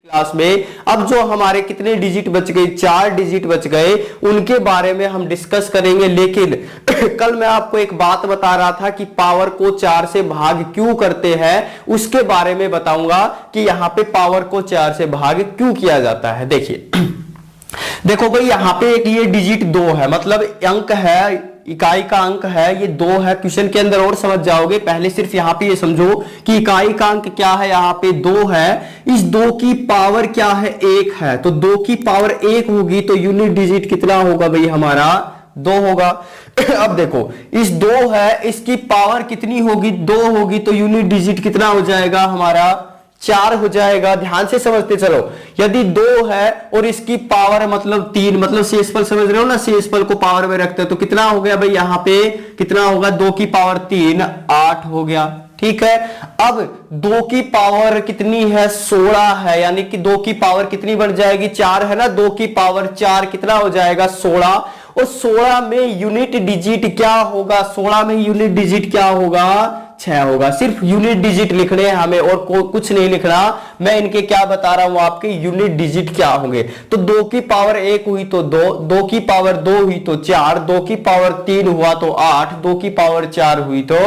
Class में अब जो हमारे कितने डिजिट बच गए, 4 डिजिट बच गए, उनके बारे में हम डिस्कस करेंगे। लेकिन कल मैं आपको एक बात बता रहा था कि पावर को 4 से भाग क्यों करते हैं, उसके बारे में बताऊंगा कि यहां पे पावर को 4 से भाग क्यों किया जाता है। देखिए देखो भाई, यहां पे एक ये डिजिट 2 है, मतलब अंक है, इकाई का अंक है, ये 2 है। क्वेश्चन के अंदर और समझ जाओगे, पहले सिर्फ यहां पे ये समझो कि इकाई का अंक क्या है, यहां पे 2 है। इस 2 की पावर क्या है, 1 है। तो 2 की पावर 1 होगी तो यूनिट डिजिट कितना होगा भाई, हमारा 2 होगा। अब देखो इस 2 है, इसकी पावर कितनी होगी, 2 होगी, तो यूनिट डिजिट कितना हो जाएगा हमारा, 4 हो जाएगा। ध्यान से समझते चलो, यदि 2 है और इसकी पावर मतलब 3, मतलब शेषफल समझ रहे हो ना, शेषफल को पावर में रखते हैं, तो कितना हो गया भाई, यहां पे कितना होगा, 2 की पावर 3, 8 हो गया। ठीक है, अब 2 की पावर कितनी है, 16 है, यानी कि 2 की पावर कितनी बन जाएगी, 4 है ना, 2 की पावर 4 कितना हो जाएगा, 16। और 16 में यूनिट डिजिट क्या होगा, 16 में यूनिट डिजिट क्या होगा, 6 होगा। सिर्फ यूनिट डिजिट लिखने हैं हमें और कुछ नहीं लिखना। मैं इनके क्या बता रहा हूं, आपके यूनिट डिजिट क्या होंगे। तो 2 की पावर 1 हुई तो 2, 2 की पावर 2 हुई तो 4, 2 की पावर 3 हुआ तो 8, 2 की पावर 4 हुई तो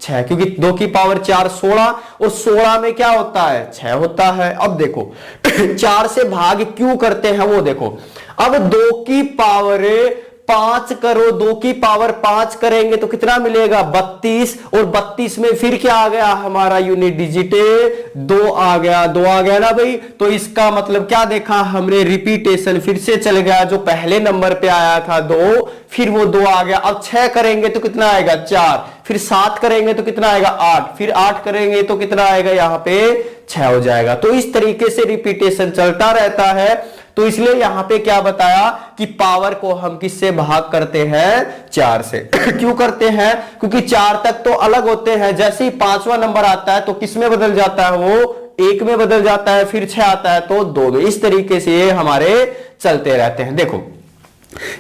6, क्योंकि 2 की पावर 4 16 और 16 में क्या होता है, 6 होता है। अब देखो 4 से भाग क्यों करते हैं वो देखो। अब 2 की पावर 5 करो, 2 की पावर 5 करेंगे तो कितना मिलेगा, 32, और 32 में फिर क्या आ गया हमारा यूनिट डिजिट, 2 आ गया, 2 आ गया ना भाई। तो इसका मतलब क्या देखा हमने, रिपीटेशन फिर से चल गया, जो पहले नंबर पे आया था 2, फिर वो 2 आ गया। अब 6 करेंगे तो कितना आएगा, 4, फिर 7 करेंगे तो कितना आएगा, 8, फिर 8 करेंगे तो कितना आएगा, यहां पे 6 हो जाएगा। तो इस तरीके से रिपीटेशन चलता रहता है। तो इसलिए यहां पे क्या बताया कि पावर को हम किससे भाग करते हैं, 4 से। क्यों करते हैं, क्योंकि 4 तक तो अलग होते हैं, जैसे ही 5वां नंबर आता है तो किस में बदल जाता है, वो 1 में बदल जाता है, फिर 6 आता है तो 2 में। इस तरीके से ये हमारे चलते रहते हैं। देखो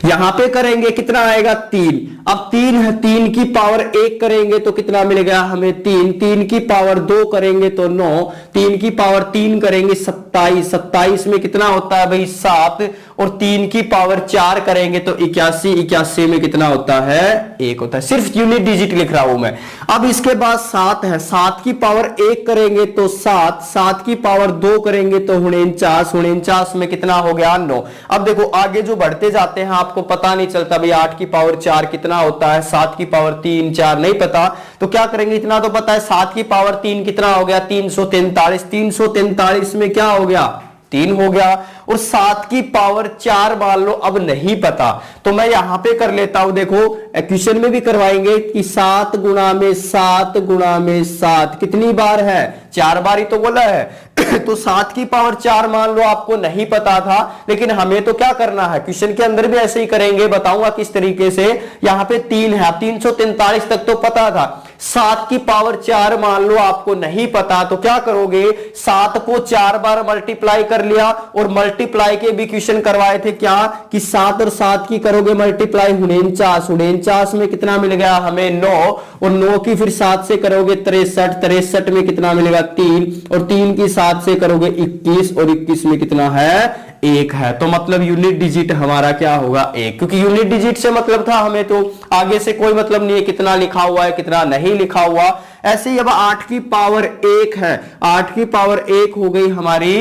यहां पे करेंगे कितना आएगा, 3। अब 3 है, 3 की पावर 1 करेंगे तो कितना मिलेगा हमें, 3, 3 की पावर 2 करेंगे तो 9, 3 की पावर 3 करेंगे 27, 27 में कितना होता है भाई, 7, और 3 की पावर 4 करेंगे तो 81, 81 में कितना होता है, 1 होता है। सिर्फ यूनिट डिजिट लिख रहा हूं मैं। अब इसके बाद 7 है, 7 की पावर 1 करेंगे तो 7, 7 की पावर 2 करेंगे तो 49, 49 में कितना हो गया, 9। अब देखो आगे जो बढ़ते जाते हैं आपको पता नहीं चलता भाई 8 की पावर 4 कितना होता है, 7 की पावर 3, 4 नहीं पता, तो क्या करेंगे, इतना तो पता है 7 की पावर 3 कितना हो गया, 343, 343 में क्या हो गया, 3 हो गया। और 7 की पावर 4 मान लो अब नहीं पता, तो मैं यहां पे कर लेता हूं। देखो क्वेश्चन में भी करवाएंगे कि 7 गुणा में 7 गुणा में 7 कितनी बार है, 4 बार ही तो बोला है। तो 7 की पावर 4 मान लो आपको नहीं पता था, लेकिन हमें तो क्या करना है, क्वेश्चन के अंदर भी ऐसे ही करेंगे, बताऊंगा किस तरीके से। यहां पे 3 है, 343 तक तो पता था, 7 की पावर 4 मान लो आपको नहीं पता, तो क्या करोगे, 7 को 4 बार मल्टीप्लाई कर लिया। और मल्टीप्लाई के भी क्वेश्चन करवाए थे क्या, कि 7 और 7 की करोगे मल्टीप्लाई, 49, 49 में कितना मिल गया हमें, 9, और 9 की फिर 7 से करोगे 63, 63 में कितना मिलेगा, 3, और 3 की 7 से करोगे 21, और 21 में कितना है, 1 है। तो मतलब यूनिट डिजिट हमारा क्या होगा, 1, क्योंकि यूनिट डिजिट से मतलब था हमें, तो आगे से कोई मतलब नहीं है कितना लिखा हुआ है कितना नहीं लिखा हुआ। ऐसे ही अब 8 की पावर 1 है, 8 की पावर 1 हो गई हमारी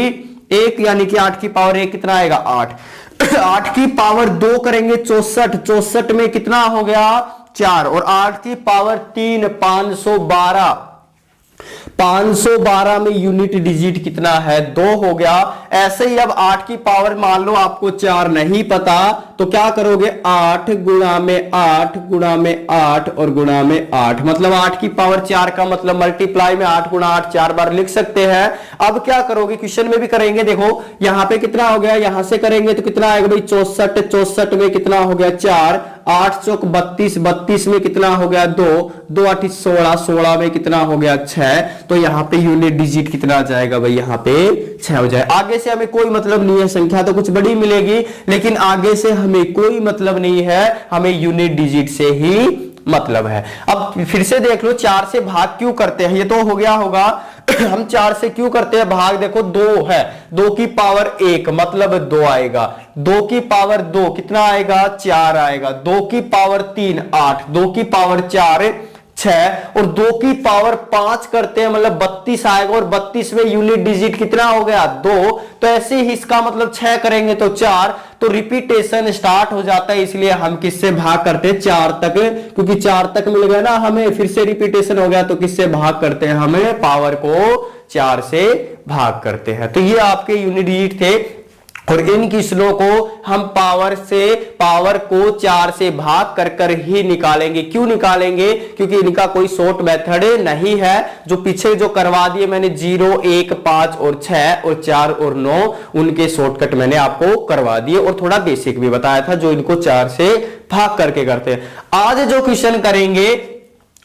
1, यानी कि 8 की पावर 1 कितना आएगा, 8। 8 की पावर 2 करेंगे 64, 64 में कितना हो गया, 4, और 8 की पावर 3 512, 512 में यूनिट डिजिट कितना है, 2 हो गया। ऐसे ही अब 8 की पावर मान लो आपको 4 नहीं पता, तो क्या करोगे, 8 गुणा में 8 गुणा में 8 और गुणा में 8, मतलब 8 की पावर 4 का मतलब मल्टीप्लाई में 8 गुणा 8 4 बार लिख सकते हैं। अब क्या करोगे, क्वेश्चन में भी करेंगे, देखो यहां पे कितना हो गया, यहां से करेंगे तो कितना आएगा भाई, 64, 64 में कितना हो गया, 4, 8 चौक 32, 32 में कितना हो गया, 2, 2 8 16, 16 में कितना हो गया, 6। तो यहां पे यूनिट डिजिट कितना आ जाएगा भाई, यहां पे 6 हो जाए। आगे से हमें कोई मतलब नहीं है, संख्या तो कुछ बड़ी मिलेगी, लेकिन आगे से हमें कोई मतलब नहीं है, हमें यूनिट डिजिट से ही मतलब है। अब फिर से देख लो 4 से भाग क्यों करते हैं, ये तो हो गया होगा हम 4 से क्यों करते हैं भाग, देखो 2 है, 2 की पावर 1 मतलब 2 आएगा, 2 की पावर 2 कितना आएगा 4 आएगा, 2 की पावर 3 8, 2 की पावर 4 6 और 2 की पावर 5 करते हैं मतलब 32 आएगा, और 32 में यूनिट डिजिट कितना हो गया 2, तो ऐसे ही इसका मतलब 6 करेंगे तो 4, तो रिपीटेशन स्टार्ट हो जाता है, इसलिए हम किससे भाग करते हैं 4 तक, क्योंकि 4 तक मिल गया ना हमें, फिर से रिपीटेशन हो गया तो किससे भाग करते हैं, हमें पावर को 4 से भाग करते हैं। तो ये आपके यूनिट डिजिट थे, और इन क्वेश्चनों को हम पावर को 4 से भाग कर कर ही निकालेंगे। क्यों निकालेंगे, क्योंकि इनका कोई शॉर्ट मेथड नहीं है, जो पीछे जो करवा दिए मैंने 0 1 5 और 6 और 4 और 9 उनके शॉर्टकट मैंने आपको करवा दिए, और थोड़ा बेसिक भी बताया था जो इनको 4 से भाग करके करते हैं। आज जो क्वेश्चन करेंगे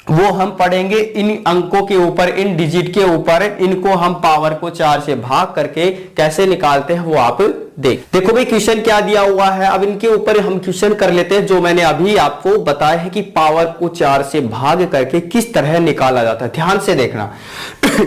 वो हम पढ़ेंगे इन अंकों के ऊपर, इन डिजिट के ऊपर, इनको हम पावर को 4 से भाग करके कैसे निकालते हैं वो आप देखो भाई क्वेश्चन क्या दिया हुआ है। अब इनके ऊपर हम क्वेश्चन कर लेते हैं जो मैंने अभी आपको बताया है कि पावर को 4 से भाग करके किस तरह निकाला जाता है। ध्यान से देखना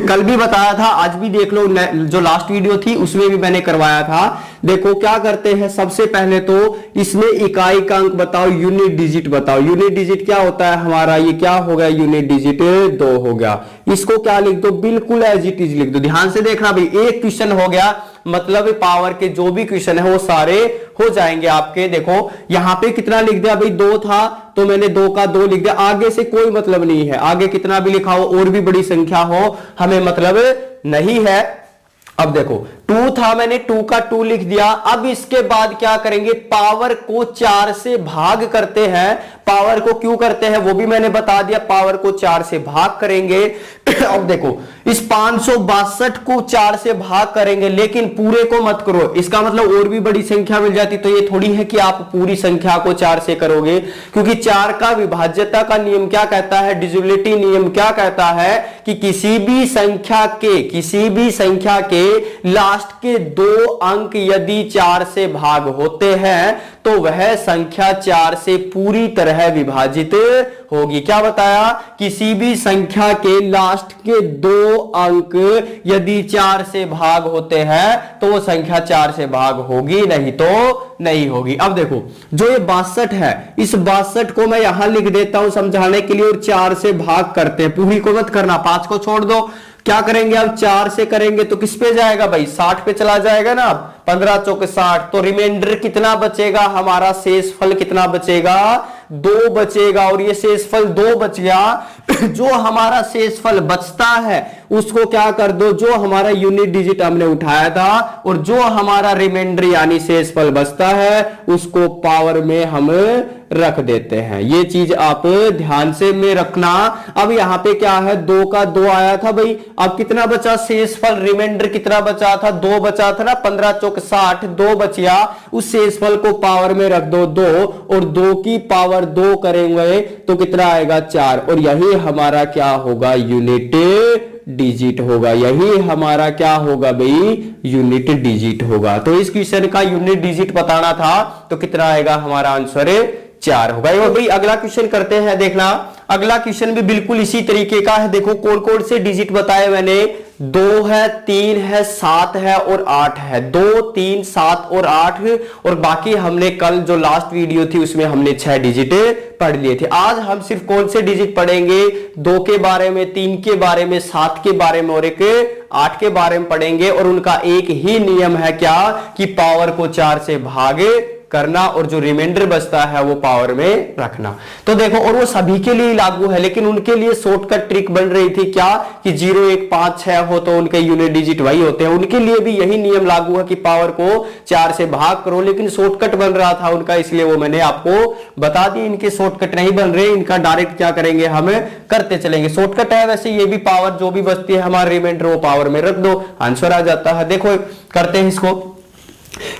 कल भी बताया था, आज भी देख लो, जो लास्ट वीडियो थी उसमें भी मैंने करवाया था। देखो क्या करते हैं, सबसे पहले तो इसमें इकाई का अंक बताओ, यूनिट डिजिट बताओ। यूनिट डिजिट क्या होता है हमारा, ये क्या हो गया यूनिट डिजिट 2 हो गया। इसको क्या लिख दो, बिल्कुल एज इट इज लिख दो। ध्यान से देखना भाई, एक क्वेश्चन हो गया मतलब पावर के जो भी क्वेश्चन है वो सारे हो जाएंगे आपके। देखो यहां पे कितना लिख दिया भाई, 2 था तो मैंने 2 का 2 लिख दिया, आगे से कोई मतलब नहीं है, आगे कितना भी लिखा हो और भी बड़ी संख्या हो हमें मतलब नहीं है। अब देखो 2 था, मैंने 2 का 2 लिख दिया। अब इसके बाद क्या करेंगे, पावर को 4 से भाग करते हैं। पावर को क्यों करते हैं वो भी मैंने बता दिया, पावर को 4 से भाग करेंगे। अब देखो इस 562 को 4 से भाग करेंगे, लेकिन पूरे को मत करो, इसका मतलब और भी बड़ी संख्या मिल जाती, तो ये थोड़ी है कि आप पूरी संख्या को 4 से करोगे, क्योंकि 4 का विभाज्यता का नियम क्या कहता है, डिविजिबिलिटी नियम क्या कहता है कि किसी भी संख्या के लास्ट के 2 अंक यदि 4 से भाग होते हैं तो वह संख्या 4 से पूरी तरह विभाजित होगी। क्या बताया, किसी भी संख्या के लास्ट के 2 अंक यदि 4 से भाग होते हैं तो वो संख्या 4 से भाग होगी, नहीं तो नहीं होगी। अब देखो जो ये 62 है, इस 62 को मैं यहां लिख देता हूं समझाने के लिए, और 4 से भाग करते हैं, पूरी को मत करना, 5 को छोड़ दो। क्या करेंगे अब 4 से करेंगे तो किस पे जाएगा भाई, 60 पे चला जाएगा ना। 15 चौक 60, तो रिमाइंडर कितना बचेगा हमारा, शेष फल कितना बचेगा, 2 बचेगा, और ये शेष फल 2 बच गया। जो हमारा शेष फल बचता है उसको क्या कर दो, जो हमारा यूनिट डिजिट हमने उठाया था और जो हमारा रिमाइंडर यानी शेष फल बचता है उसको पावर में हम रख देते हैं। ये चीज आप ध्यान से में रखना। अब यहां पे क्या है, 2 का 2 आया था भाई, अब कितना बचा शेष फल, रिमाइंडर कितना बचा था, 2 बचा था ना, 15 चौक 60, 2 बच गया, उस शेष फल को पावर में रख दो 2, और 2 की पावर 2 करेंगे तो कितना आएगा 4, और यही हमारा क्या होगा, यूनिट डिजिट होगा। यही हमारा क्या होगा भाई, यूनिट डिजिट होगा। तो इस क्वेश्चन का यूनिट डिजिट बताना था तो कितना आएगा हमारा आंसर 4 होगा। और भाई अगला क्वेश्चन करते हैं, देखना अगला क्वेश्चन भी बिल्कुल इसी तरीके का है। देखो कौन से डिजिट बताए मैंने, 2 है, 3 है, 7 है और 8 है। 2 3 7 और 8, और बाकी हमने कल जो लास्ट वीडियो थी उसमें हमने 6 डिजिट पढ़ लिए थे। आज हम सिर्फ कौन से डिजिट पढ़ेंगे, 2 के बारे में, 3 के बारे में, 7 के बारे में और एक 8 के बारे में पढ़ेंगे। और उनका एक ही नियम है क्या, कि पावर को 4 से भाग करना और जो रिमाइंडर बचता है वो पावर में रखना। तो देखो, और वो सभी के लिए लागू है, लेकिन उनके लिए शॉर्टकट ट्रिक बन रही थी क्या, कि 0 1 5 6 हो तो उनके यूनिट डिजिट वही होते हैं। उनके लिए भी यही नियम लागू है कि पावर को 4 से भाग करो, लेकिन शॉर्टकट बन रहा था उनका, इसलिए वो मैंने आपको बता दी। इनके शॉर्टकट नहीं बन रहे, इनका डायरेक्ट क्या करेंगे, हम करते चलेंगे। शॉर्टकट है वैसे, ये भी पावर जो भी बचती है हमारे रिमाइंडर वो पावर में रख दो, आंसर आ जाता है। देखो करते हैं इसको,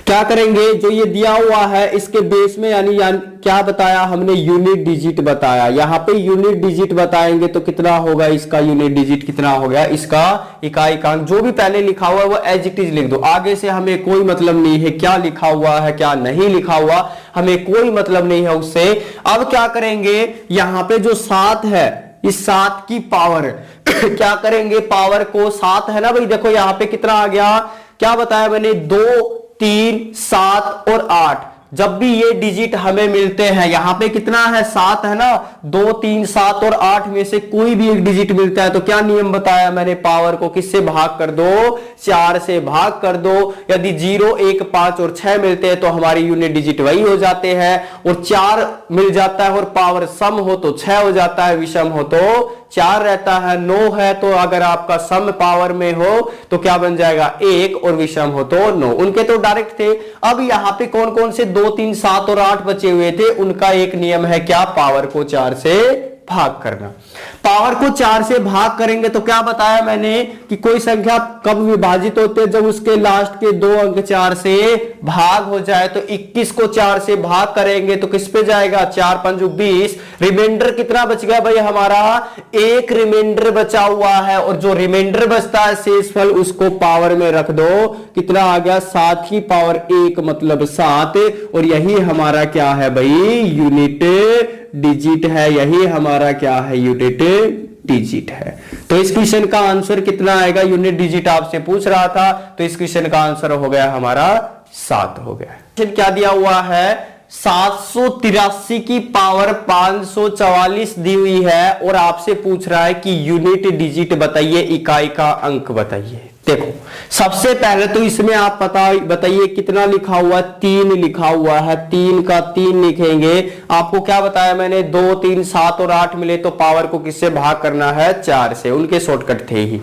क्या करेंगे, जो ये दिया हुआ है इसके बेस में, यानी क्या बताया हमने, यूनिट डिजिट बताया। यहां पे यूनिट डिजिट बताएंगे तो कितना होगा, इसका यूनिट डिजिट कितना हो गया, इसका इकाई कांक जो भी पहले लिखा हुआ है वो एज इट इज लिख दो। आगे से हमें कोई मतलब नहीं है क्या लिखा हुआ है क्या नहीं लिखा हुआ, हमें कोई मतलब नहीं है उससे। अब क्या करेंगे, यहां पे जो 7 है इस 7 की पावर क्या करेंगे, पावर को 7 है ना भाई, देखो यहां पे कितना आ गया, क्या बताया मैंने, 2 3 7 और 8। जब भी ये डिजिट हमें मिलते हैं, यहां पे कितना है, 7 है ना, 2 3 7 और 8 में से कोई भी एक डिजिट मिलता है तो क्या नियम बताया मैंने, पावर को किससे भाग कर दो, 4 से भाग कर दो। यदि 0 1 5 और 6 मिलते हैं तो हमारी यूनिट डिजिट वही हो जाते हैं, और 4 मिल जाता है और पावर सम हो तो 6 हो जाता है, विषम हो तो 4 रहता है। 9 है तो अगर आपका सम पावर में हो तो क्या बन जाएगा, 1, और विषम हो तो 9। उनके तो डायरेक्ट थे। अब यहां पे कौन कौन से 2 3 7 और 8 बचे हुए थे, उनका एक नियम है, क्या, पावर को 4 से भाग करना। पावर को 4 से भाग करेंगे तो क्या बताया मैंने कि कोई संख्या कब विभाजित होती है, जब उसके लास्ट के 2 अंक 4 से भाग हो जाए। तो 21 को 4 से भाग करेंगे तो किस पे जाएगा, 4 5 20। रिमाइंडर कितना बच गया भाई हमारा, एक रिमाइंडर बचा हुआ है, और जो रिमाइंडर बचता है शेषफल उसको पावर में रख दो, कितना आ गया, 7 की पावर 1 मतलब 7। और यही हमारा क्या है भाई, यूनिट डिजिट है, यही हमारा क्या है, यूनिट डिजिट है। तो इस क्वेश्चन का आंसर कितना आएगा, यूनिट डिजिट आपसे पूछ रहा था, तो इस क्वेश्चन का आंसर हो गया हमारा 7 हो गया। क्या दिया हुआ है, 783 की पावर 544 दी हुई है, और आपसे पूछ रहा है कि यूनिट डिजिट बताइए, इकाई का अंक बताइए। देखो सबसे पहले तो इसमें आप बताइए कितना लिखा हुआ, 3 लिखा हुआ है, 3 का 3 लिखेंगे। आपको क्या बताया मैंने, 2 3 7 और 8 मिले तो पावर को किससे भाग करना है, 4 से, उनके शॉर्टकट थे ही।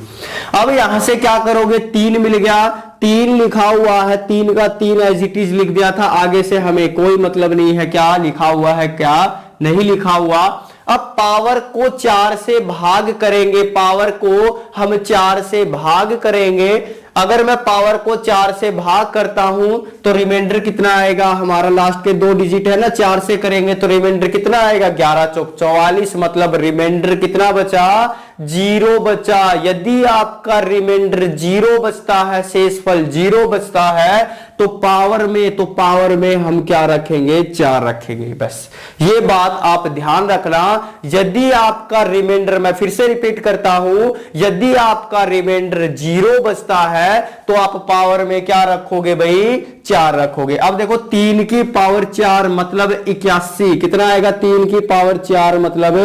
अब यहां से क्या करोगे, 3 मिल गया, 3 लिखा हुआ है, 3 का 3 एज इट इज लिख दिया था, आगे से हमें कोई मतलब नहीं है क्या लिखा हुआ है क्या नहीं लिखा हुआ। अब पावर को 4 से भाग करेंगे, पावर को हम 4 से भाग करेंगे। अगर मैं पावर को 4 से भाग करता हूं तो रिमाइंडर कितना आएगा, हमारा लास्ट के 2 डिजिट है ना, 4 से करेंगे तो रिमाइंडर कितना आएगा, 11 चौक 44, मतलब रिमाइंडर कितना बचा, 0 बचा। यदि आपका रिमाइंडर 0 बचता है, शेषफल 0 बचता है, तो पावर में हम क्या रखेंगे, 4 रखेंगे। बस ये बात आप ध्यान रखना। यदि आपका रिमाइंडर, मैं फिर से रिपीट करता हूं, यदि आपका रिमाइंडर 0 बचता है तो आप पावर में क्या रखोगे भाई, 4 रखोगे। अब देखो 3 की पावर 4 मतलब 81, कितना आएगा, 3 की पावर 4 मतलब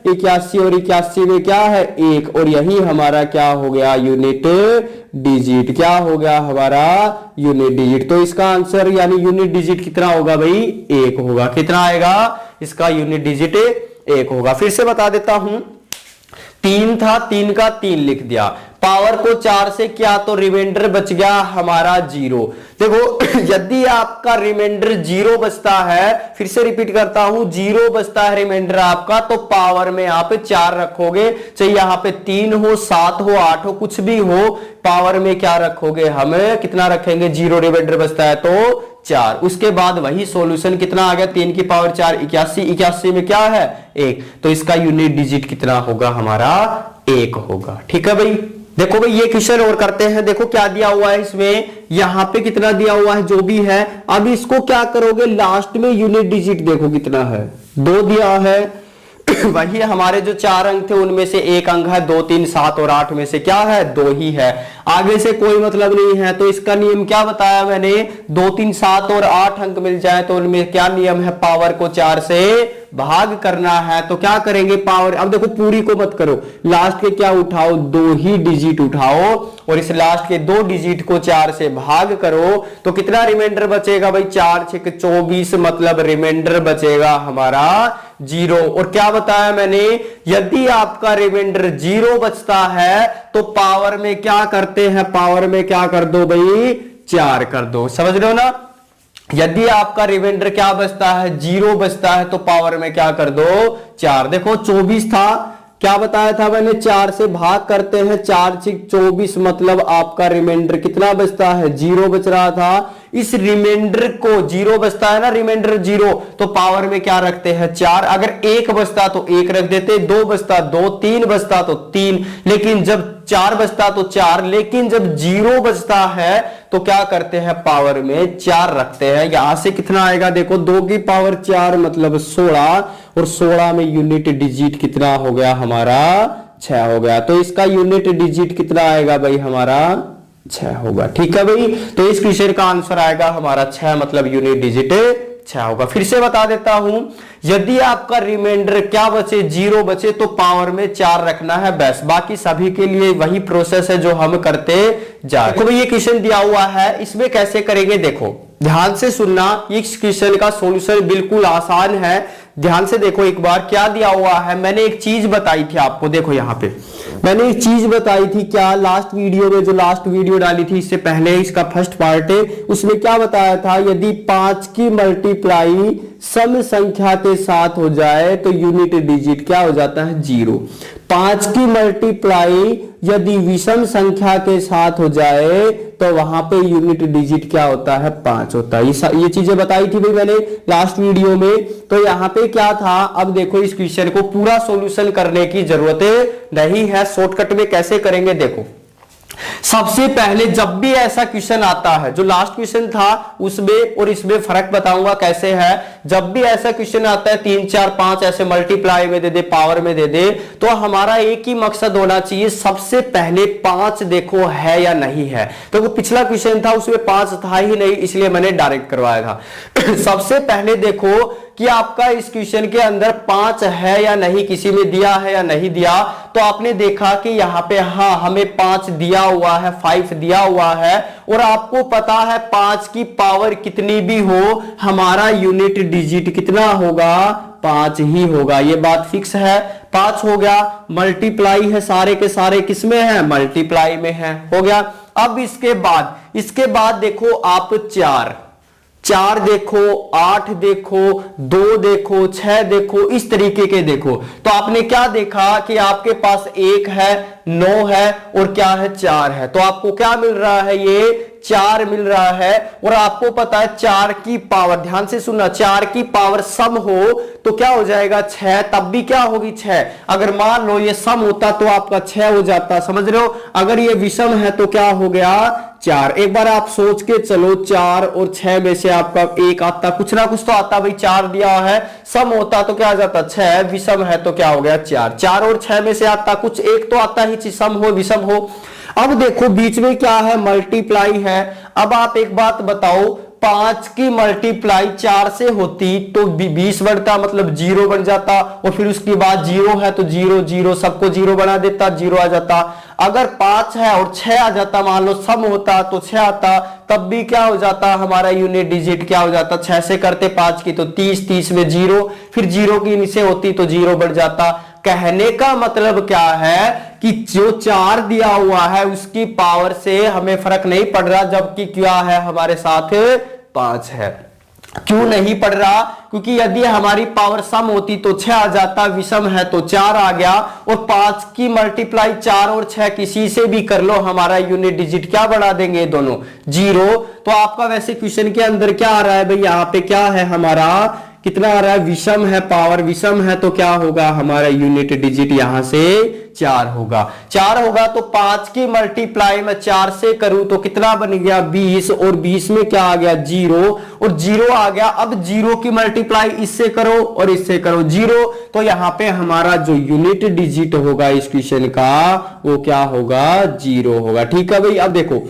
81, और 81 में क्या है, 1, और यही हमारा क्या हो गया, यूनिट डिजिट। क्या हो गया हमारा, यूनिट डिजिट। तो इसका आंसर यानी यूनिट डिजिट कितना होगा भाई, 1 होगा। कितना आएगा, इसका यूनिट डिजिट 1 होगा। फिर से बता देता हूं, 3 था, 3 का 3 लिख दिया, पावर को 4 से किया तो रिमाइंडर बच गया हमारा 0। देखो यदि आपका रिमाइंडर 0 बचता है, फिर से रिपीट करता हूं, 0 बचता है रिमाइंडर आपका, तो पावर में यहां पे 4 रखोगे, चाहे यहां पे 3 हो 7 हो 8 हो कुछ भी हो, पावर में क्या रखोगे, हमें कितना रखेंगे, 0 रिमाइंडर बचता है तो 4। उसके बाद वही सॉल्यूशन कितना आ गया, 3 की पावर 4 81, 81 में क्या है, 1, तो इसका यूनिट डिजिट कितना होगा हमारा, 1 होगा। ठीक है भाई। देखो भाई ये क्वेश्चन और करते हैं। देखो क्या दिया हुआ है इसमें, यहां पे कितना दिया हुआ है, जो भी है। अब इसको क्या करोगे, लास्ट में यूनिट डिजिट देखो कितना है, 2 दिया है वही हमारे जो 4 अंक थे उनमें से एक अंक है, 2 3 7 और 8 में से क्या है, 2 ही है, आगे से कोई मतलब नहीं है। तो इसका नियम क्या बताया मैंने, 2 3 7 और 8 अंक मिल जाए तो उनमें क्या नियम है, पावर को 4 से भाग करना है। तो क्या करेंगे, पावर, अब देखो पूरी को मत करो, लास्ट के क्या उठाओ, 2 ही डिजिट उठाओ, और इस लास्ट के 2 डिजिट को 4 से भाग करो तो कितना रिमाइंडर बचेगा भाई, 4 6 24, मतलब रिमाइंडर बचेगा हमारा 0। और क्या बताया मैंने, यदि आपका रिमाइंडर 0 बचता है तो पावर में क्या करते हैं, पावर में क्या कर दो भाई, 4 कर दो। समझ रहे हो ना, यदि आपका रिमाइंडर क्या बचता है, 0 बचता है, तो पावर में क्या कर दो, 4। देखो 24 था, क्या बताया था मैंने, 4 से भाग करते हैं, 4 6 24, मतलब आपका रिमाइंडर कितना बचता है, 0 बच रहा था। इस रिमाइंडर को 0 बचता है ना, रिमाइंडर 0, तो पावर में क्या रखते हैं, 4। अगर 1 बचता तो 1 रख देते, 2 बचता 2, 3 बचता तो 3, लेकिन जब 4 बचता तो 4, लेकिन जब 0 बचता है तो क्या करते हैं, पावर में 4 रखते हैं। यहां से कितना आएगा, देखो 2 की पावर 4 मतलब 16, और 16 में यूनिट डिजिट कितना हो गया हमारा, 6 हो गया। तो इसका यूनिट डिजिट कितना आएगा भाई हमारा, 6 होगा। ठीक है भाई, तो इस क्वेश्चन का आंसर आएगा हमारा 6, मतलब यूनिट डिजिट 6 होगा। फिर से बता देता हूं, यदि आपका रिमाइंडर क्या बचे, 0 बचे, तो पावर में 4 रखना है बस, बाकी सभी के लिए वही प्रोसेस है जो हम करते जा रहे हैं। देखो ये क्वेश्चन दिया हुआ है, इसमें कैसे करेंगे, देखो ध्यान से सुनना। इस क्वेश्चन का सॉल्यूशन बिल्कुल आसान है, ध्यान से देखो एक बार क्या दिया हुआ है। मैंने एक चीज बताई थी आपको, देखो यहां पे मैंने एक चीज बताई थी, क्या लास्ट वीडियो में, जो लास्ट वीडियो डाली थी इससे पहले, इसका फर्स्ट पार्ट है, उसमें क्या बताया था, यदि 5 की मल्टीप्लाई सम संख्या के साथ हो जाए तो यूनिट डिजिट क्या हो जाता है, 0। 5 की मल्टीप्लाई यदि विषम संख्या के साथ हो जाए तो वहां पे यूनिट डिजिट क्या होता है, 5 होता है। ये चीजें बताई थी भाई मैंने लास्ट वीडियो में। तो यहां पे क्या था, अब देखो इस क्वेश्चन को पूरा सॉल्यूशन करने की जरूरत नहीं है, शॉर्टकट में कैसे करेंगे देखो। सबसे पहले जब भी ऐसा क्वेश्चन आता है, जो लास्ट क्वेश्चन था उसमें और इसमें फर्क बताऊंगा कैसे है। जब भी ऐसा क्वेश्चन आता है 3 4 5 ऐसे मल्टीप्लाई में दे दे, पावर में दे दे, तो हमारा एक ही मकसद होना चाहिए, सबसे पहले 5 देखो है या नहीं है। तो पिछला क्वेश्चन था उसमें 5 था ही नहीं, इसलिए मैंने डायरेक्ट करवाया था। सबसे पहले देखो कि आपका इस क्वेश्चन के अंदर 5 है या नहीं, किसी में दिया है या नहीं दिया। तो आपने देखा कि यहाँ पे हाँ हमें 5 दिया हुआ है, 5 दिया हुआ है, और आपको पता है 5 की पावर कितनी भी हो हमारा यूनिट डिजिट कितना होगा, 5 ही होगा। ये बात फिक्स है, 5 हो गया। मल्टीप्लाई है, सारे के सारे किसमें है, मल्टीप्लाई में है, हो गया। अब इसके बाद देखो आप 4 देखो, 8 देखो, 2 देखो, 6 देखो, इस तरीके के देखो। तो आपने क्या देखा कि आपके पास 1 है, 9 है और क्या है, 4 है। तो आपको क्या मिल रहा है, ये 4 मिल रहा है। और आपको पता है 4 की पावर, ध्यान से सुनना, 4 की पावर सम हो तो क्या हो जाएगा, 6, तब भी क्या होगी, 6। अगर मान लो ये सम होता तो आपका 6 हो जाता, समझ रहे हो। अगर ये विषम है तो क्या हो गया, 4। एक बार आप सोच के चलो, 4 और 6 में से आपका 1 आता, कुछ ना कुछ तो आता भाई, 4 दिया है, सम होता तो क्या आ जाता, 6, विषम है तो क्या हो गया, 4। 4 और 6 में से आता कुछ एक तो आता ही, सम हो विषम हो। अब देखो बीच में क्या है, मल्टीप्लाई है। अब आप एक बात बताओ, 5 की मल्टीप्लाई 4 से होती तो 20 बढ़ता, मतलब 0 बन जाता, और फिर उसके बाद 0 है तो 0 0 सबको 0 बना देता, 0 आ जाता। अगर 5 है और 6 आ जाता, मान लो सम होता तो 6 आता, तब भी क्या हो जाता, हमारा यूनिट डिजिट क्या हो जाता, 6 से करते 5 की तो 30, 30 में 0, फिर 0 की नीचे होती तो 0 बढ़ जाता। कहने का मतलब क्या है कि जो 4 दिया हुआ है उसकी पावर से हमें फर्क नहीं पड़ रहा, जबकि क्या है हमारे साथ 5 है। क्यों नहीं पड़ रहा, क्योंकि यदि हमारी पावर सम होती तो 6 आ जाता, विषम है तो 4 आ गया, और 5 की मल्टीप्लाई 4 और 6 किसी से भी कर लो, हमारा यूनिट डिजिट क्या बढ़ा देंगे, दोनों 0। तो आपका वैसे क्वेश्चन के अंदर क्या आ रहा है भाई, यहां पे क्या है हमारा, कितना आ रहा है, विषम है, पावर विषम है, तो क्या होगा हमारा यूनिट डिजिट यहां से 4 होगा। 4 होगा तो 5 की मल्टीप्लाई में 4 से करूं तो कितना बन गया, 20, और 20 में क्या आ गया, 0, और 0 आ गया। अब 0 की मल्टीप्लाई इससे करो और इससे करो, 0, तो यहां पे हमारा जो यूनिट डिजिट होगा इस क्वेश्चन का वो क्या होगा, 0 होगा। ठीक है भाई। अब देखो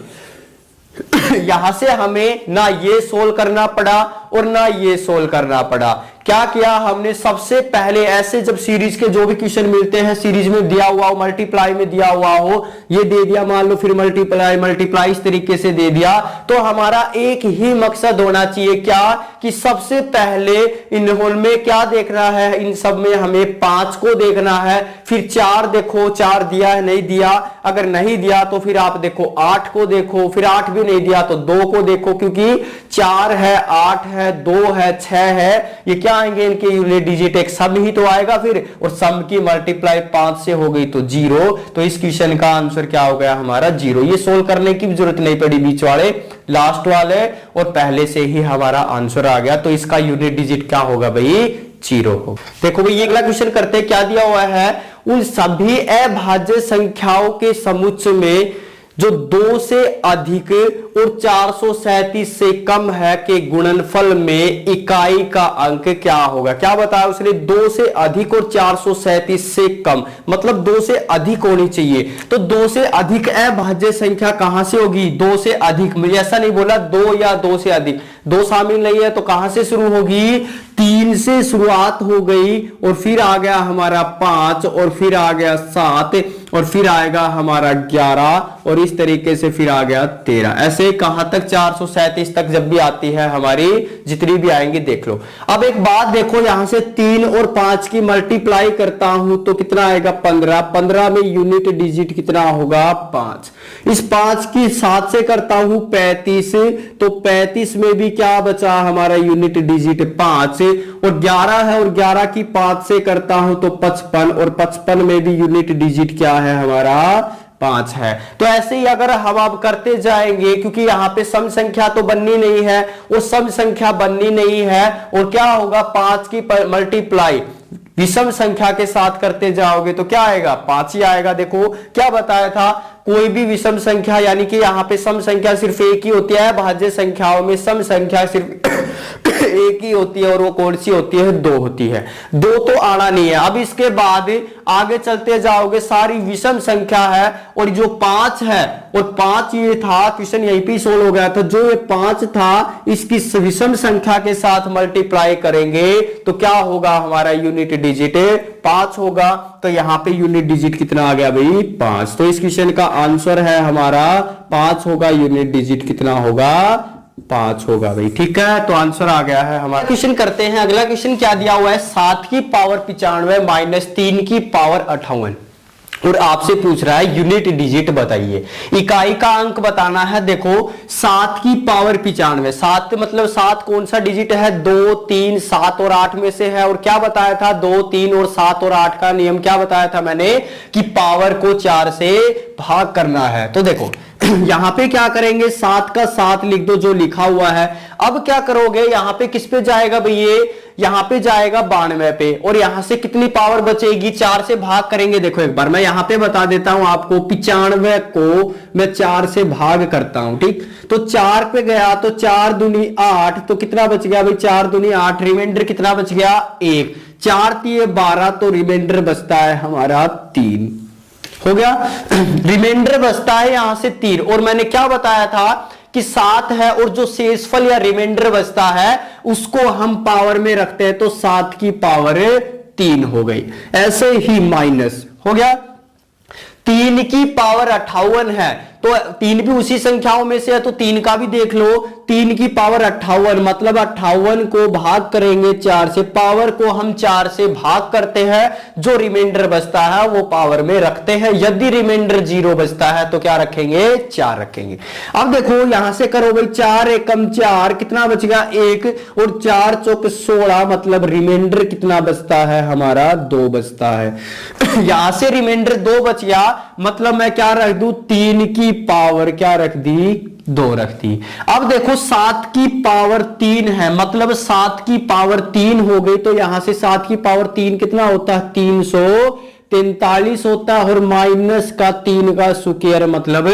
यहां से हमें ना ये सोल्व करना पड़ा और ना ये सोल्व करना पड़ा। क्या किया हमने, सबसे पहले ऐसे जब सीरीज के जो भी क्वेश्चन मिलते हैं, सीरीज में दिया हुआ हो, मल्टीप्लाई में दिया हुआ हो, ये दे दिया, मान लो फिर मल्टीप्लाई इस तरीके से दे दिया, तो हमारा एक ही मकसद होना चाहिए, क्या, कि सबसे पहले इनमें क्या देखना है, इन सब में हमें 5 को देखना है, फिर 4 देखो, 4 दिया है नहीं दिया, अगर नहीं दिया तो फिर आप देखो 8 को देखो, फिर 8 भी नहीं दिया तो 2 को देखो, क्योंकि 4 है, 8 है, 2 है, 6 है, ये क्या आएंगे, इनके यूनिट डिजिट एक सम ही तो आएगा फिर, और सम की मल्टीप्लाई 5 से हो गई तो 0। तो इस क्वेश्चन का आंसर क्या हो गया हमारा, 0। ये सोल्व करने की भी जरूरत नहीं पड़ी, बीच वाले, लास्ट वाले, और पहले से ही हमारा आंसर आ गया। तो इसका यूनिट डिजिट क्या होगा भाई, 0 हो। देखो भाई ये अगला क्वेश्चन करते हैं, क्या दिया हुआ है, उन सभी अभाज्य संख्याओं के समुच्चय में जो 2 से अधिक और 437 से कम है के गुणनफल में इकाई का अंक क्या होगा। क्या बताया उसने, 2 से अधिक और 437 से कम, मतलब 2 से अधिक होनी चाहिए। तो 2 से अधिक अभाज्य संख्या कहां से होगी, 2 से अधिक। मुझे ऐसा नहीं बोला 2 या 2 से अधिक, 2 शामिल नहीं है, तो कहां से शुरू होगी, 3 से शुरुआत हो गई और फिर आ गया हमारा 5 और फिर आ गया 7 और फिर आएगा हमारा 11 और इस तरीके से फिर आ गया 13। ऐसे कहां तक, 437 तक जब भी आती है हमारी, जितनी भी आएंगी देख लो। अब एक बात देखो, यहां से 3 और 5 की मल्टीप्लाई करता हूं तो कितना आएगा, 15। 15 में यूनिट डिजिट कितना होगा, 5। इस 5 की 7 से करता हूं 35, तो 35 में भी क्या बचा हमारा यूनिट डिजिट 5 और 11 है, और 11 की 5 से करता हूं तो 55 और 55 में भी यूनिट डिजिट क्या है हमारा, 5 है। तो ऐसे ही अगर हम अब करते जाएंगे, क्योंकि यहां पे सम संख्या तो बननी नहीं है, वो सम संख्या बननी नहीं है, और क्या होगा, 5 की मल्टीप्लाई विषम संख्या के साथ करते जाओगे तो क्या आएगा, 5 ही आएगा। देखो क्या बताया था, कोई भी विषम संख्या, यानी कि यहां पे सम संख्या सिर्फ एक ही होती है, भाज्य संख्याओं में सम संख्या सिर्फ एक ही होती है, और वो कौन सी होती है, 2 होती है। 2 तो आना नहीं है। अब इसके बाद आगे चलते जाओगे, सारी विषम संख्या है, और जो 5 है, और 5 ये था, क्वेश्चन यहीं पे सोल्व हो गया था, जो ये 5 था इसकी विषम संख्या के साथ मल्टीप्लाई करेंगे तो क्या होगा, हमारा यूनिट डिजिट 5 होगा। तो यहां पे यूनिट डिजिट कितना आ गया भाई, 5। तो इस क्वेश्चन का आंसर है हमारा 5 होगा, यूनिट डिजिट कितना होगा, 5 होगा भाई। ठीक है, तो आंसर आ गया है हमारा। क्वेश्चन करते हैं, अगला क्वेश्चन क्या दिया हुआ है, 7 की पावर 95 माइनस 3 की पावर 58, और आपसे पूछ रहा है यूनिट डिजिट बताइए, इकाई का अंक बताना है। देखो 7 की पावर 95, 7 मतलब 7 कौन सा डिजिट है, 2, 3, 7 और 8 में से है, और क्या बताया था, 2, 3 और 7 और 8 का नियम क्या बताया था मैंने, कि पावर को 4 से भाग करना है। तो देखो यहां पे क्या करेंगे, 7 का 7 लिख दो जो लिखा हुआ है। अब क्या करोगे, यहां पे किस पे जाएगा भैया, यहां पे जाएगा 92 पे, और यहां से कितनी पावर बचेगी, 4 से भाग करेंगे। देखो एक बार मैं यहां पे बता देता हूं आपको, 95 को मैं 4 से भाग करता हूं, ठीक। तो 4 पे गया तो 4 दूनी 8, तो कितना बच गया भाई, 4 दूनी 8, रिमाइंडर कितना बच गया, 1। 4 3 12, तो रिमाइंडर बचता है हमारा 3, हो गया। रिमाइंडर बचता है यहां से 3, और मैंने क्या बताया था कि 7 है, और जो शेषफल या रिमाइंडर बचता है उसको हम पावर में रखते हैं, तो 7 की पावर 3 हो गई। ऐसे ही माइनस हो गया, 3 की पावर 58 है, तो 3 भी उसी संख्याओं में से है, तो 3 का भी देख लो, 3 की पावर 58 मतलब 58 को भाग करेंगे 4 से, पावर को हम 4 से भाग करते हैं, जो रिमाइंडर बचता है वो पावर में रखते हैं। यदि रिमाइंडर 0 बचता है तो क्या रखेंगे, 4 रखेंगे। अब देखो यहां से करो भाई, 4 एकम 4, कितना बच गया 1, और 4 चौक 16, मतलब रिमाइंडर कितना बचता है हमारा, 2 बचता है। यहां से रिमाइंडर 2 बच गया, मतलब मैं क्या रख दूं, 3 की पावर क्या रख दी, 2 रख दी। अब देखो 7 की पावर 3 है, मतलब 7 की पावर 3 हो गई, तो यहां से 7 की पावर 3 कितना होता है, 343 होता है, और माइनस का 3 का स्क्वायर मतलब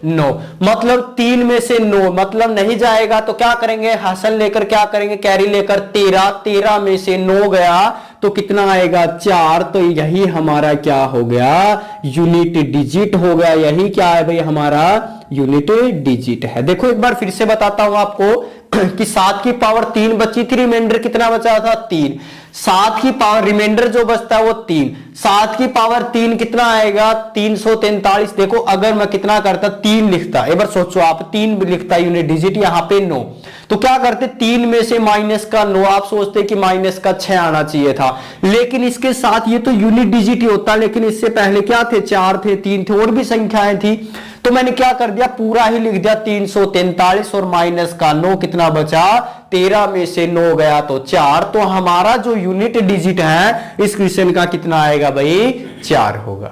9, मतलब 3 में से 9 मतलब नहीं जाएगा, तो क्या करेंगे, हासिल लेकर क्या करेंगे, कैरी लेकर 13, 13 में से 9 गया तो कितना आएगा, 4। तो यही हमारा क्या हो गया, यूनिट डिजिट हो गया। यही क्या है भाई, हमारा यूनिट डिजिट है। देखो एक बार फिर से बताता हूं आपको कि 7 की पावर 3 बची थी, रिमाइंडर कितना बचा था, 3। 7 की पावर रिमाइंडर जो बचता है वो 3, 7 की पावर 3 कितना आएगा, 343। देखो अगर मैं कितना करता, 3 लिखता, एक बार सोचो आप, 3 लिखता यूनिट डिजिट, यहां पे 9, तो क्या करते, 3 में से माइनस का 9, आप सोचते कि माइनस का 6 आना चाहिए था, लेकिन इसके साथ ये तो यूनिट डिजिट ही होता, लेकिन इससे पहले क्या थे, 4 थे, 3 थे, और भी संख्याएं थी, तो मैंने क्या कर दिया, पूरा ही लिख दिया 343, और माइनस का 9 कितना बचा, 13 में से 9 गया तो 4, तो हमारा जो यूनिट डिजिट है इस क्वेश्चन का कितना आएगा भाई, 4 होगा।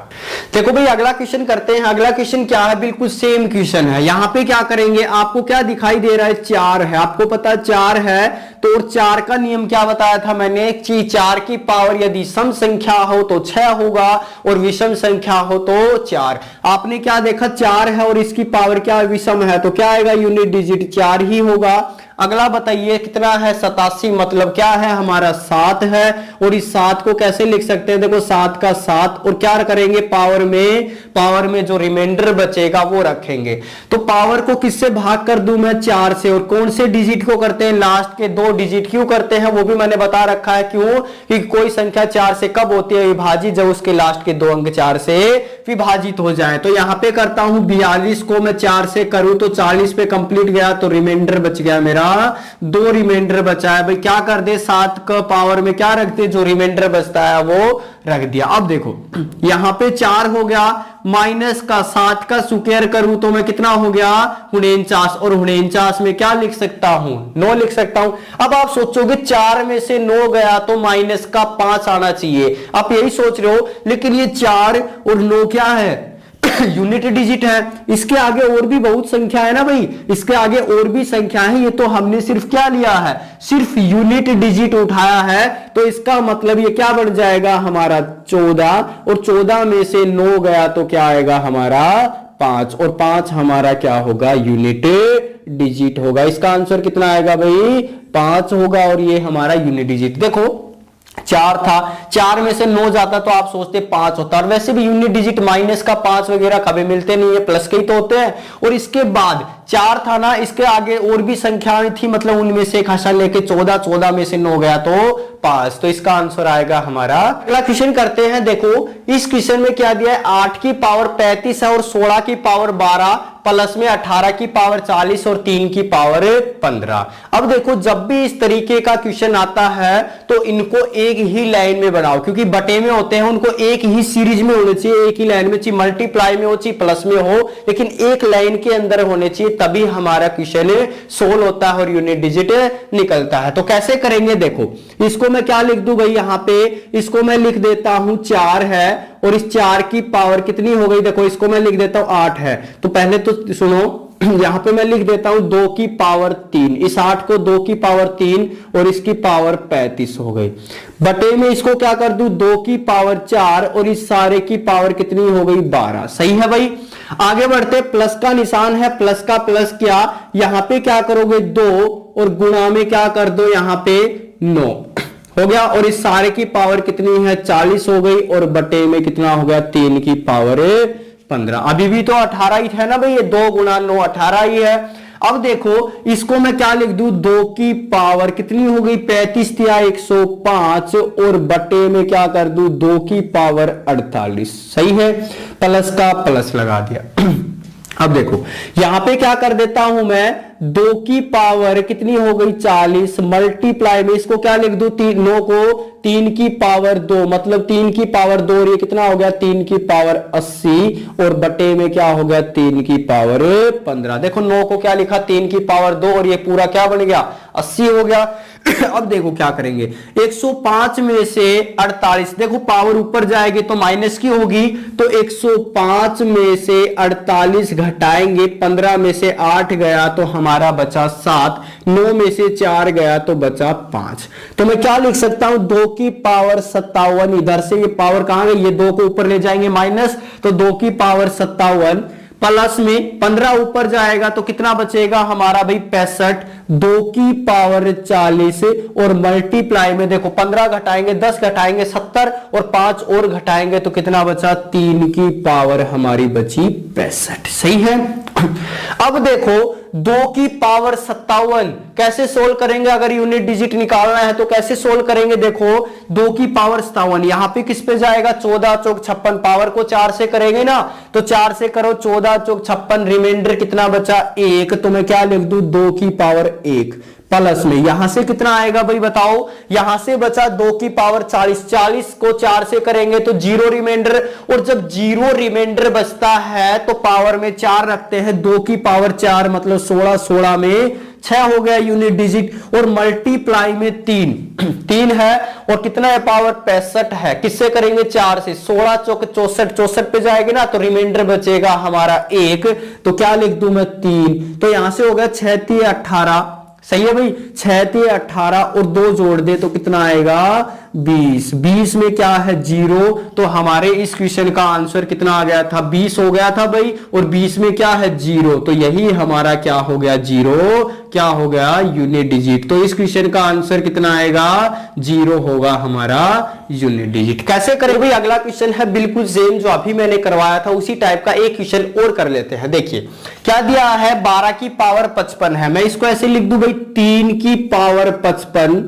देखो भाई अगला क्वेश्चन करते हैं। अगला क्वेश्चन क्या है, बिल्कुल सेम क्वेश्चन है। यहां पे क्या करेंगे, आपको क्या दिखाई दे रहा है, 4 है, आपको पता 4 है तो, और 4 का नियम क्या बताया था मैंने कि 4 की पावर यदि सम संख्या हो तो 6 होगा और विषम संख्या हो तो 4। आपने क्या देखा, 4 है और इसकी पावर क्या विषम है, तो क्या आएगा, यूनिट डिजिट 4 ही होगा। अगला बताइए कितना है, 87, मतलब क्या है हमारा 7 है, और इस 7 को कैसे लिख सकते हैं, देखो 7 का 7, और क्या करेंगे, पावर में जो रिमाइंडर बचेगा वो रखेंगे। तो पावर को किससे भाग कर दूं मैं, 4 से, और कौन से डिजिट को करते हैं, लास्ट के 2 डिजिट। क्यों करते हैं वो भी मैंने बता रखा है, क्यों कि कोई संख्या 4 से कब होती है विभाजित, जब उसके लास्ट के 2 अंक 4 से विभाजित हो जाए। तो यहां पे करता हूं 42 को मैं 4 से करूं तो 40 पे कंप्लीट गया, तो रिमाइंडर बच गया मेरा 2 रिमाइंडर बचा है भाई। क्या कर दे, 7 का पावर में क्या रख दे, जो रिमाइंडर बचता है वो रख दिया। अब देखो यहां पे 4 हो गया, माइनस का 7 का स्क्वायर करूं तो मैं कितना हो गया, 49, और 49 में क्या लिख सकता हूं, 9 लिख सकता हूं। अब आप सोचोगे 4 में से 9 गया तो माइनस का 5 आना चाहिए, आप यही सोच रहे हो, लेकिन ये 4 और 9 क्या है, यूनिट डिजिट है। इसके आगे और भी बहुत संख्या है ना भाई, इसके आगे और भी संख्या है, ये तो हमने सिर्फ क्या लिया है, सिर्फ यूनिट डिजिट उठाया है, तो इसका मतलब ये क्या बन जाएगा हमारा 14, और 14 में से 9 गया तो क्या आएगा हमारा 5, और 5 हमारा क्या होगा, यूनिट डिजिट होगा। इसका आंसर कितना आएगा भाई, 5 होगा, और ये हमारा यूनिट डिजिट। देखो 4 था, 4 में से 9 जाता तो आप सोचते 5 होता, और वैसे भी यूनिट डिजिट माइनस का 5 वगैरह कभी मिलते नहीं है, प्लस के ही तो होते हैं। और इसके बाद 4 था ना, इसके आगे और भी संख्याएं थी, मतलब उनमें से एक हर्षा लेके 14, 14 में से 9 गया तो 5, तो इसका आंसर आएगा हमारा। अगला क्वेश्चन करते हैं। देखो इस क्वेश्चन में क्या दिया है, 8 की पावर 35 है और 16 की पावर 12, प्लस में 18 की पावर 40 और 3 की पावर 15। अब देखो जब भी इस तरीके का क्वेश्चन आता है तो इनको एक ही लाइन में बनाओ, क्योंकि बटे में होते हैं, उनको एक ही सीरीज में होने चाहिए, एक ही लाइन में चाहिए, मल्टीप्लाई में हो चाहिए, प्लस में हो, लेकिन एक लाइन के अंदर होने चाहिए, तभी हमारा क्वेश्चन सोल्व होता है और यूनिट डिजिट निकलता है। तो कैसे करेंगे, देखो इसको मैं क्या लिख दूं भाई, यहां पे इसको मैं लिख देता हूं 4 है, और इस 4 की पावर कितनी हो गई, देखो इसको मैं लिख देता हूं 8 है। तो पहले तो सुनो, यहां पे मैं लिख देता हूं 2 की पावर 3, इस 8 को 2 की पावर 3 और इसकी पावर 35 हो गई। बटे में इसको क्या कर दूं, 2 की पावर 4 और इस सारे की पावर कितनी हो गई, 12। सही है भाई। आगे बढ़ते, प्लस का निशान है, प्लस का प्लस क्या, यहां पे क्या करोगे 2 और गुणा में क्या कर दो, यहां पे 9 हो गया, और इस सारे की पावर कितनी है, 40 हो गई, और बटे में कितना हो गया, 3 की पावर 15। अभी भी तो 18 ही है ना भाई, ये 2 गुणा 9 18 ही है। अब देखो इसको मैं क्या लिख दूं, 2 की पावर कितनी हो गई, 35 या 105, और बटे में क्या कर दूं, 2 की पावर 48। सही है, प्लस का प्लस लगा दिया। अब देखो यहां पे क्या कर देता हूं मैं, 2 की पावर कितनी हो गई 40, मल्टीप्लाई में इसको क्या लिख दूं, 9 को 3 की पावर 2, मतलब 3 की पावर 2, और ये कितना हो गया 3 की पावर 80, और बटे में क्या हो गया 3 की पावर 15। देखो 9 को क्या लिखा, 3 की पावर 2, और ये पूरा क्या बन गया 80 हो गया। अब देखो क्या करेंगे, 105 में से 48, देखो पावर ऊपर जाएगी तो माइनस की होगी, तो 105 में से 48 घटाएंगे, 15 में से 8 गया तो हमारा बचा 7, 9 में से 4 गया तो बचा 5। तो मैं क्या लिख सकता हूं, 2 की पावर 57, इधर से ये पावर कहां गई, ये 2 को ऊपर ले जाएंगे माइनस, तो 2 की पावर 57, प्लस में 15 ऊपर जाएगा तो कितना बचेगा हमारा भाई 65, 2 की पावर 40, और मल्टीप्लाई में देखो 15 घटाएंगे 10 घटाएंगे 70, और 5 और घटाएंगे तो कितना बचा, 3 की पावर हमारी बची 65। सही है। अब देखो 2 की पावर 57 कैसे सोल्व करेंगे, अगर यूनिट डिजिट निकालना है तो कैसे सोल्व करेंगे, देखो 2 की पावर 57 यहां पे किस पे जाएगा, 14 चौक 56, पावर को 4 से करेंगे ना, तो 4 से करो 14 चौक 56, रिमाइंडर कितना बचा 1, तो मैं क्या लिख दूं 2 की पावर 1, प्लस में यहां से कितना आएगा भाई बताओ, यहां से बचा 2 की पावर 40, 40 को 4 से करेंगे तो 0 रिमाइंडर, और जब 0 रिमाइंडर बचता है तो पावर में 4 रखते हैं, 2 की पावर 4 मतलब 16, 16 में 6 हो गया यूनिट डिजिट, और मल्टीप्लाई में 3 है, और कितना है पावर 65 है, किससे करेंगे 4 से, 16 चौक 64, 64 पे जाएगी ना तो रिमाइंडर बचेगा हमारा 1, तो क्या लिख दूं मैं 3, तो यहां से हो गया 6 3 18, सही है भाई, 6 3 18 और 2 जोड़ दे तो कितना आएगा 20, 20 में क्या है 0, तो हमारे इस क्वेश्चन का आंसर कितना आ गया था 20 हो गया था भाई, और 20 में क्या है 0, तो यही हमारा क्या हो गया 0, क्या हो गया यूनिट डिजिट, तो इस क्वेश्चन का आंसर कितना आएगा 0 होगा हमारा यूनिट डिजिट। कैसे करें भाई, अगला क्वेश्चन है बिल्कुल सेम जो अभी मैंने करवाया था उसी टाइप का एक क्वेश्चन और कर लेते हैं। देखिए क्या दिया है 12 की पावर 55 है, मैं इसको ऐसे लिख दूं भाई 3 की पावर 55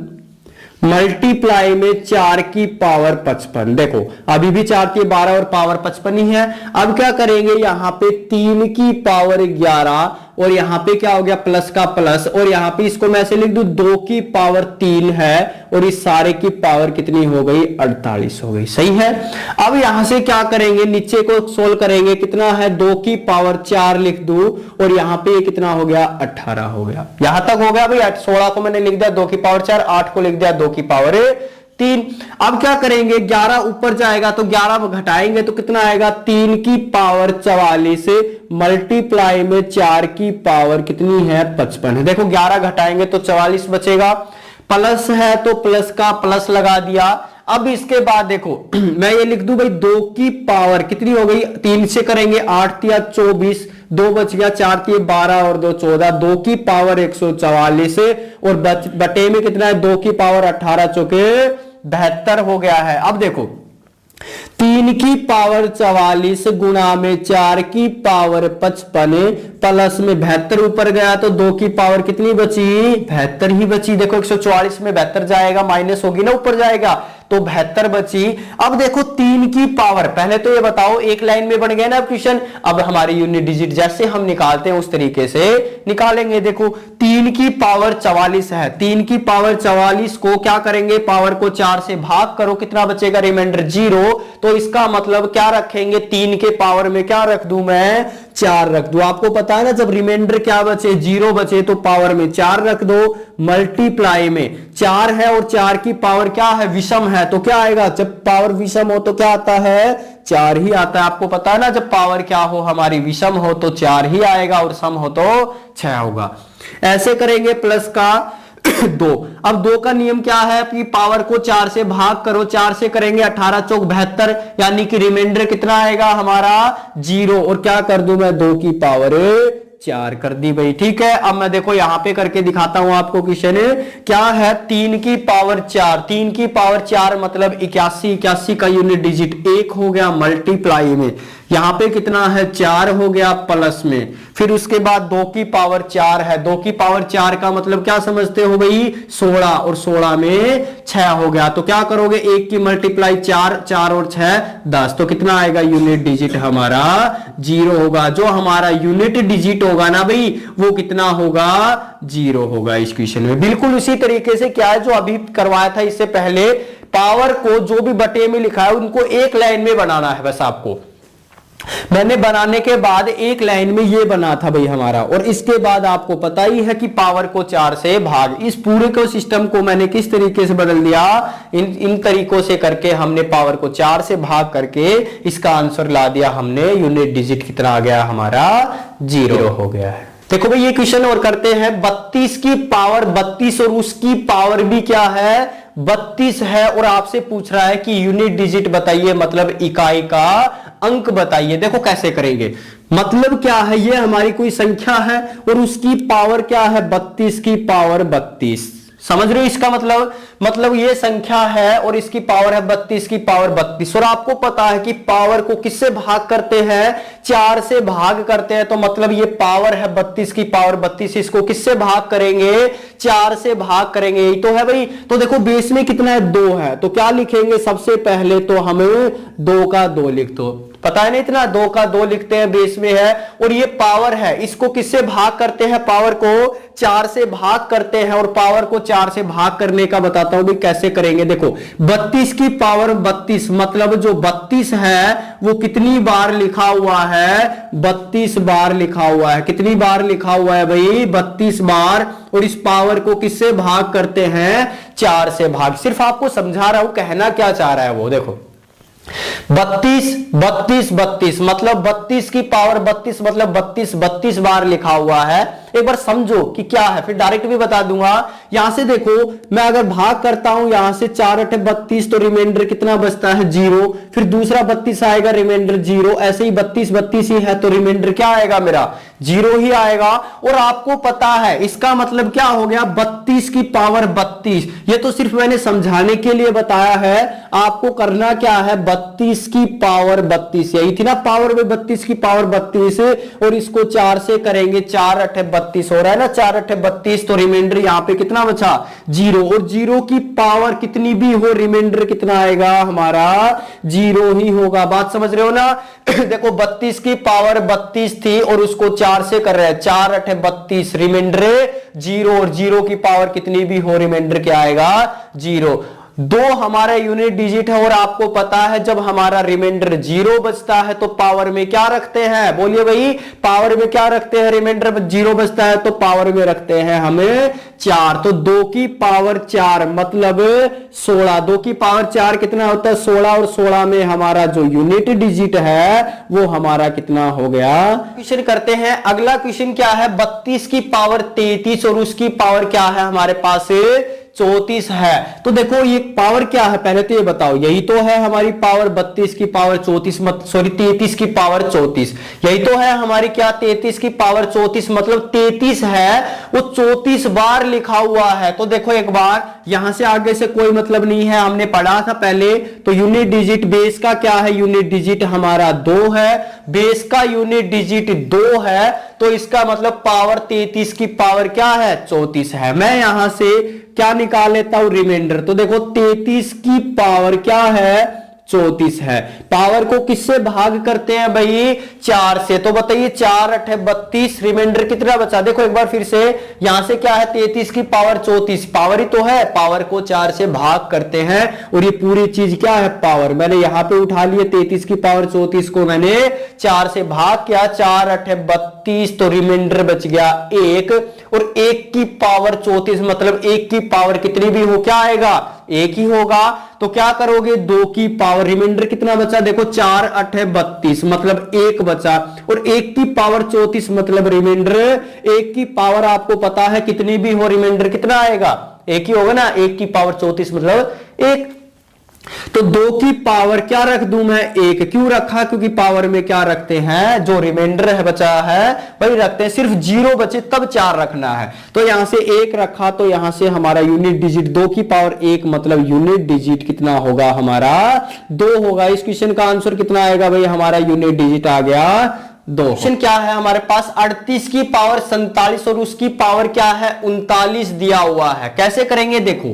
मल्टीप्लाई में 4 की पावर 55, देखो अभी भी 4 की 12 और पावर 55 ही है। अब क्या करेंगे यहां पे 3 की पावर 11 और यहां पे क्या हो गया प्लस का प्लस, और यहां पे इसको मैं ऐसे लिख दूं 2 की पावर 3 है, और इस सारे की पावर कितनी हो गई 48 हो गई, सही है। अब यहां से क्या करेंगे नीचे को सोल्व करेंगे, कितना है 2 की पावर 4 लिख दूं, और यहां पे कितना हो गया 18 हो गया, यहां तक हो गया भाई। 16 को मैंने लिख दिया 2 की पावर 4, 8 को लिख दिया 2 की पावर 3। अब क्या करेंगे 11 ऊपर जाएगा तो 11 घटाएंगे तो कितना आएगा 3 की पावर 44 मल्टीप्लाई में 4 की पावर कितनी है 55 है। देखो 11 घटाएंगे तो 44 बचेगा, प्लस है तो प्लस का प्लस लगा दिया। अब इसके बाद देखो मैं ये लिख दूं भाई 2 की पावर कितनी हो गई, 3 से करेंगे 8 या 24, 2 बच गया, 4 की 12 और 2 14, 2 की पावर 144 और बटे में कितना है 2 की पावर 18 चौके 72 हो गया है। अब देखो 3 की पावर 44 गुणा में 4 की पावर 55 प्लस में 72 ऊपर गया तो 2 की पावर कितनी बची 72 ही बची। देखो 144 में 72 जाएगा, माइनस होगी ना ऊपर जाएगा तो 72 बची। अब देखो 3 की पावर, पहले तो ये बताओ एक लाइन में बन गया ना क्वेश्चन, अब हमारी यूनिट डिजिट जैसे हम निकालते हैं उस तरीके से निकालेंगे। देखो 3 की पावर 44 है, 3 की पावर 44 को क्या करेंगे पावर को 4 से भाग करो, कितना बचेगा रिमाइंडर 0, तो इसका मतलब क्या रखेंगे 3 के पावर में क्या रख दूं मैं 4 रख दो। आपको पता है ना जब रिमाइंडर क्या बचे 0 बचे तो पावर में 4 रख दो, मल्टीप्लाई में 4 है और 4 की पावर क्या है विषम है तो क्या आएगा, जब पावर विषम हो तो क्या आता है 4 ही आता है। आपको पता है ना जब पावर क्या हो हमारी विषम हो तो 4 ही आएगा और सम हो तो 6 होगा। ऐसे करेंगे प्लस का 2। अब 2 का नियम क्या है कि पावर को 4 से भाग करो, 4 से करेंगे 18 चौक 72 यानी कि रिमाइंडर कितना आएगा हमारा 0, और क्या कर दूं मैं 2 की पावर 4 कर दी भाई, ठीक है। अब मैं देखो यहां पे करके दिखाता हूं आपको क्वेश्चन क्या है 3 की पावर 4, 3 की पावर 4 मतलब 81, 81 का यूनिट डिजिट 1 हो गया मल्टीप्लाई में, यहां पे कितना है 4 हो गया प्लस में, फिर उसके बाद 2 की पावर 4 है, 2 की पावर 4 का मतलब क्या समझते हो भाई 16, और 16 में 6 हो गया तो क्या करोगे 1 की मल्टीप्लाई 4, 4 और 6 10, तो कितना आएगा यूनिट डिजिट हमारा 0 होगा। जो हमारा यूनिट डिजिट होगा ना भाई वो कितना होगा 0 होगा इस क्वेश्चन में। बिल्कुल उसी तरीके से क्या है जो अभी करवाया था इससे पहले, पावर को जो भी बटे में लिखा है उनको एक लाइन में बनाना है बस आपको। मैंने बनाने के बाद एक लाइन में ये बना था भाई हमारा, और इसके बाद आपको पता ही है कि पावर को 4 से भाग, इस पूरे को सिस्टम को मैंने किस तरीके से बदल दिया, इन तरीकों से करके हमने पावर को 4 से भाग करके इसका आंसर ला दिया हमने, यूनिट डिजिट कितना आ गया हमारा 0 हो गया है। देखो भाई ये क्वेश्चन और करते हैं 32 की पावर 32 और उसकी पावर भी क्या है 32 है, और आपसे पूछ रहा है कि यूनिट डिजिट बताइए मतलब इकाई का अंक बताइए। देखो कैसे करेंगे, मतलब क्या है ये हमारी कोई संख्या है और उसकी पावर क्या है 32 की पावर 32, समझ रहे हो इसका मतलब ये संख्या है और इसकी पावर है 32 की पावर 32, और आपको पता है कि पावर को किससे भाग करते हैं 4 से भाग करते हैं, तो मतलब ये पावर है 32 की पावर 32, इसको किससे भाग करेंगे 4 से भाग करेंगे, यही तो है भाई। तो देखो बेस में कितना है 2 है तो क्या लिखेंगे सबसे पहले तो हमें 2 का 2 लिख दो, पता है ना इतना, 2 का 2 लिखते हैं बेस में है, और ये पावर है, इसको किससे भाग करते हैं, पावर को 4 से भाग करते हैं, और पावर को 4 से भाग करने का बताता हूं भी कैसे करेंगे। देखो 32 की पावर 32, मतलब जो 32 है वो कितनी बार लिखा हुआ है, 32 बार लिखा हुआ है। कितनी बार लिखा हुआ है भाई, 32 बार, और इस पावर को किससे भाग करते हैं, 4 से भाग। सिर्फ आपको समझा रहा हूं कहना क्या चाह रहा है वो। देखो 32 32 32 मतलब 32 की पावर 32 मतलब 32 बार लिखा हुआ है। एक बार समझो कि क्या है, फिर डायरेक्ट भी बता दूंगा। यहां से देखो मैं अगर भाग करता हूं यहां से 4 8 32, तो रिमाइंडर कितना बचता है, 0। फिर दूसरा 32 आएगा, रिमाइंडर 0। ऐसे ही 32 32 ही है, तो रिमाइंडर क्या आएगा मेरा, 0 ही आएगा। और आपको पता है इसका मतलब क्या हो गया, 32 की पावर 32। ये तो सिर्फ मैंने समझाने के लिए बताया है, आपको करना क्या है, 32 की पावर 32, यही थी ना पावर में, 32 की पावर 32, और इसको 4 से करेंगे, 4 8 32 हो रहा है ना, 4 8 32, तो रिमाइंडर यहां पे कितना बचा, 0। और 0 की पावर कितनी भी हो, रिमाइंडर कितना आएगा हमारा, 0 ही होगा। बात समझ रहे हो ना। देखो 32 की पावर 32 थी और उसको 4 से कर रहे हैं, 4 8 32, रिमाइंडर 0, और 0 की पावर कितनी भी हो, रिमाइंडर क्या आएगा, 0। 2 हमारा यूनिट डिजिट है, और आपको पता है जब हमारा रिमाइंडर 0 बचता है तो पावर में क्या रखते हैं, बोलिए भाई, पावर में क्या रखते हैं, रिमाइंडर 0 बचता है तो पावर में रखते हैं हमें 4। तो 2 की पावर 4 मतलब 16, 2 की पावर 4 कितना होता है, 16, और 16 में हमारा जो यूनिट डिजिट है वो हमारा कितना हो गया। क्वेश्चन करते हैं, अगला क्वेश्चन क्या है, 32 की पावर 33, और उसकी पावर क्या है हमारे पास, 34 है। तो देखो ये पावर क्या है, पहले तो ये बताओ, यही तो है हमारी पावर 32 की पावर 34, सॉरी 33 की पावर 34, यही तो है हमारी क्या, 33 की पावर 34, मतलब 33 है, वो 34 बार लिखा हुआ है। तो देखो एक बार यहां से आगे से कोई मतलब नहीं है, हमने पढ़ा था पहले। तो यूनिट डिजिट बेस का क्या है, यूनिट डिजिट हमारा 2 है, बेस का यूनिट डिजिट 2 है, तो इसका मतलब पावर 33 की पावर क्या है, 34 है। मैं यहां से क्या निकाल लेता हूं, रिमाइंडर। तो देखो 33 की पावर क्या है, 34 है। पावर को किससे भाग करते हैं भाई, 4 से। तो बताइए 4 8 32, रिमाइंडर कितना बचा, देखो एक बार फिर से, यहां से क्या है, 33 की पावर 34, पावर ही तो है, पावर को 4 से भाग करते हैं, और ये पूरी चीज क्या है, पावर। मैंने यहां पे उठा लिए 33 की पावर 34 को मैंने 4 से भाग किया, 4 8 32, तो रिमाइंडर बच गया 1, और 1 की पावर 34 मतलब 1 की पावर कितनी भी हो, क्या आएगा, 1 ही होगा। तो क्या करोगे, 2 की पावर, रिमाइंडर कितना बचा, देखो 4 8 32 मतलब 1 बचा, और 1 की पावर 34 मतलब रिमाइंडर 1 की पावर आपको पता है कितनी भी हो, रिमाइंडर कितना आएगा, 1 ही होगा ना, 1 की पावर 34 मतलब 1। तो 2 की पावर क्या रख दूं मैं, 1। क्यों रखा, क्योंकि पावर में क्या रखते हैं, जो रिमाइंडर है बचा है वही रखते हैं, सिर्फ 0 बचे तब 4 रखना है। तो यहां से 1 रखा, तो यहां से हमारा यूनिट डिजिट 2 की पावर 1 मतलब यूनिट डिजिट कितना होगा हमारा, 2 होगा। इस क्वेश्चन का आंसर कितना आएगा भाई, हमारा यूनिट डिजिट आ गया 2। क्वेश्चन क्या है हमारे पास, 38 की पावर 47 और उसकी पावर क्या है, 39 दिया हुआ है। कैसे करेंगे, देखो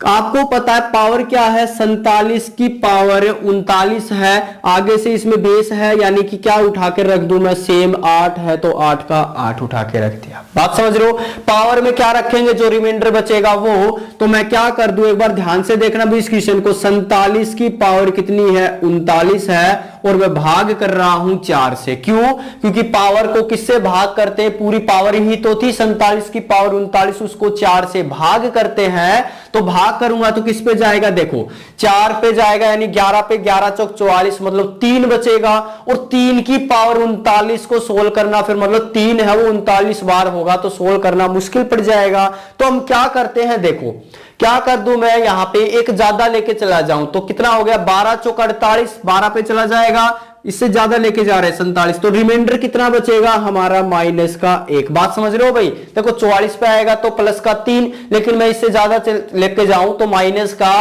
आपको पता है पावर क्या है, 47 की पावर 39 है, आगे से इसमें बेस है, यानी कि क्या उठा के रख दूं मैं, सेम 8 है तो 8 का 8 उठा के रख दिया। बात समझ रहे हो, पावर में क्या रखेंगे, जो रिमाइंडर बचेगा वो। तो मैं क्या कर दूं, एक बार ध्यान से देखना भी इस क्वेश्चन को, 47 की पावर कितनी है, 39 है, और मैं भाग कर रहा हूं 4 से। क्यों, क्योंकि पावर को किससे भाग करते हैं, पूरी पावर ही तो थी 47 की पावर 39, उसको 4 से भाग करते हैं। तो भाग करूंगा तो किस पे जाएगा, देखो 4 पे जाएगा, यानी 11 पे 11 चौक 44 मतलब 3 बचेगा, और 3 की पावर 39 को सोल्व करना, फिर मतलब 3 है वो 39 बार होगा, तो सोल्व करना मुश्किल पड़ जाएगा। तो हम क्या करते हैं, देखो क्या कर दूं मैं, यहां पे एक ज्यादा लेके चला जाऊं तो कितना हो गया, 12 चौक 48, 12 पे चला जाएगा, इससे ज्यादा लेके जा रहे हैं 47, तो रिमाइंडर कितना बचेगा हमारा, माइनस का 1। बात समझ रहे हो भाई, देखो 44 पे आएगा तो प्लस का 3, लेकिन मैं इससे ज्यादा लेके जाऊं तो माइनस का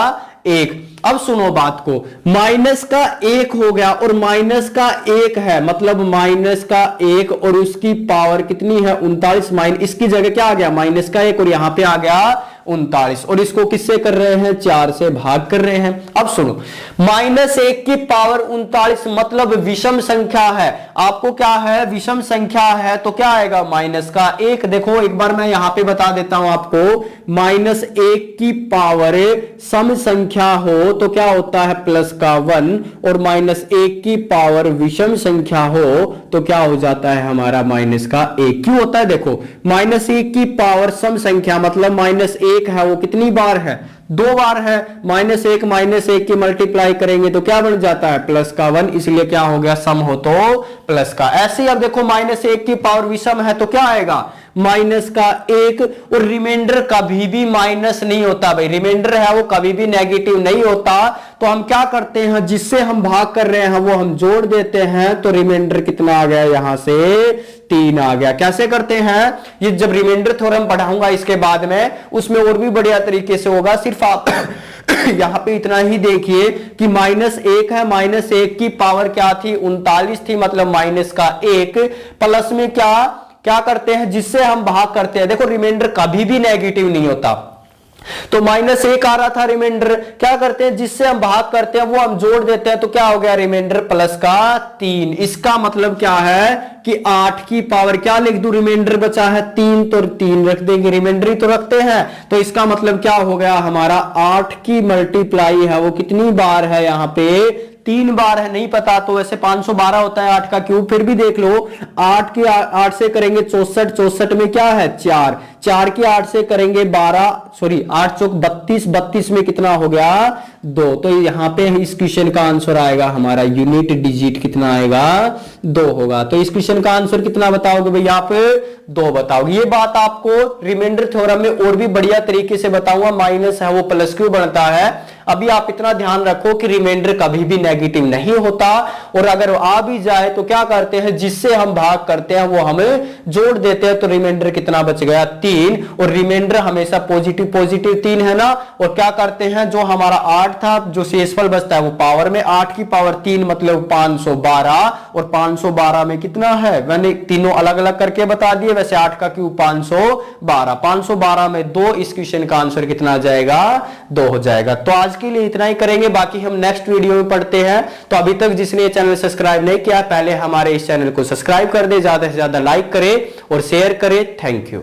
1। अब सुनो बात को, माइनस का 1 हो गया, और माइनस का 1 है मतलब माइनस का 1, और उसकी पावर कितनी है 39, माइनस इसकी जगह क्या आ गया, माइनस का 1, और यहां पे आ गया 39 और इसको किससे कर रहे हैं 4 से भाग कर रहे हैं। अब सुनो -1 की पावर 39 मतलब विषम संख्या है। आपको क्या है विषम संख्या है तो क्या आएगा माइनस का 1। देखो एक बार मैं यहां पे बता देता हूं आपको, -1 की पावर सम संख्या हो तो क्या होता है प्लस का 1 और -1 की पावर विषम संख्या हो तो क्या हो जाता है हमारा माइनस का 1। क्यों होता है देखो -1 की पावर सम संख्या मतलब -1 है वो कितनी बार है 2 बार है। -1 की मल्टीप्लाई करेंगे तो क्या बन जाता है प्लस का 1, इसलिए क्या हो गया सम हो तो प्लस का। ऐसे ही अब देखो -1 की पावर विषम है तो क्या आएगा माइनस का 1 और रिमाइंडर कभी भी माइनस नहीं होता भाई, रिमाइंडर है वो कभी भी नेगेटिव नहीं होता। तो हम क्या करते हैं जिससे हम भाग कर रहे हैं वो हम जोड़ देते हैं तो रिमाइंडर कितना आ गया यहां से 3 आ गया। कैसे करते हैं ये जब रिमाइंडर थ्योरम पढ़ाऊंगा इसके बाद में उसमें और भी बढ़िया तरीके से होगा। सिर्फ आप यहां पे इतना ही देखिए कि -1 है, -1 की पावर क्या थी 39 थी मतलब माइनस का 1 प्लस में क्या करते हैं जिससे हम भाग करते हैं। देखो रिमाइंडर कभी भी नेगेटिव नहीं होता तो -1 आ रहा था रिमाइंडर, क्या करते हैं जिससे हम भाग करते हैं वो हम जोड़ देते हैं तो क्या हो गया रिमाइंडर प्लस का 3। इसका मतलब क्या है कि 8 की पावर क्या लिख दूं रिमाइंडर बचा है 3 तो 3 रख देंगे, रिमाइंडर ही तो रखते हैं। तो इसका मतलब क्या हो गया हमारा 8 की मल्टीप्लाई है वो कितनी बार है यहाँ पे 3 बार है। नहीं पता तो वैसे 512 होता है 8 का क्यूब, फिर भी देख लो 8 से करेंगे 64, 64 में क्या है 4 की 8 से करेंगे 12, सॉरी 8 चौक 32, 32 में कितना हो गया 2। तो यहां पे इस क्वेश्चन का आंसर आएगा हमारा यूनिट डिजिट कितना आएगा 2 होगा। तो इस क्वेश्चन का आंसर कितना बताओगे भैया आप 2 बताओगे। ये बात आपको रिमाइंडर थ्योरम में और भी बढ़िया तरीके से बताऊंगा, माइनस है वो प्लस क्यों बनता है। अभी आप इतना ध्यान रखो कि रिमाइंडर कभी भी नेगेटिव नहीं होता और अगर आ भी जाए तो क्या करते हैं जिससे हम भाग करते हैं वो हमें जोड़ देते हैं तो रिमाइंडर कितना बच गया 3 और रिमाइंडर हमेशा पॉजिटिव 3 है ना। और क्या करते हैं जो हमारा 8 था जो शेषफल बचता है वो पावर में 8 की पावर 3 मतलब 512 और 512 में कितना है मैंने तीनों अलग अलग करके बता दिए, वैसे 8 का क्यूब 512 में 2। इस क्वेश्चन का आंसर कितना आ जाएगा 2 हो जाएगा। तो आज के लिए इतना ही करेंगे, बाकी हम नेक्स्ट वीडियो में पढ़ते हैं। तो अभी तक जिसने चैनल सब्सक्राइब नहीं किया पहले हमारे इस चैनल को सब्सक्राइब कर दे, ज्यादा से ज्यादा लाइक करें और शेयर करें। Thank you.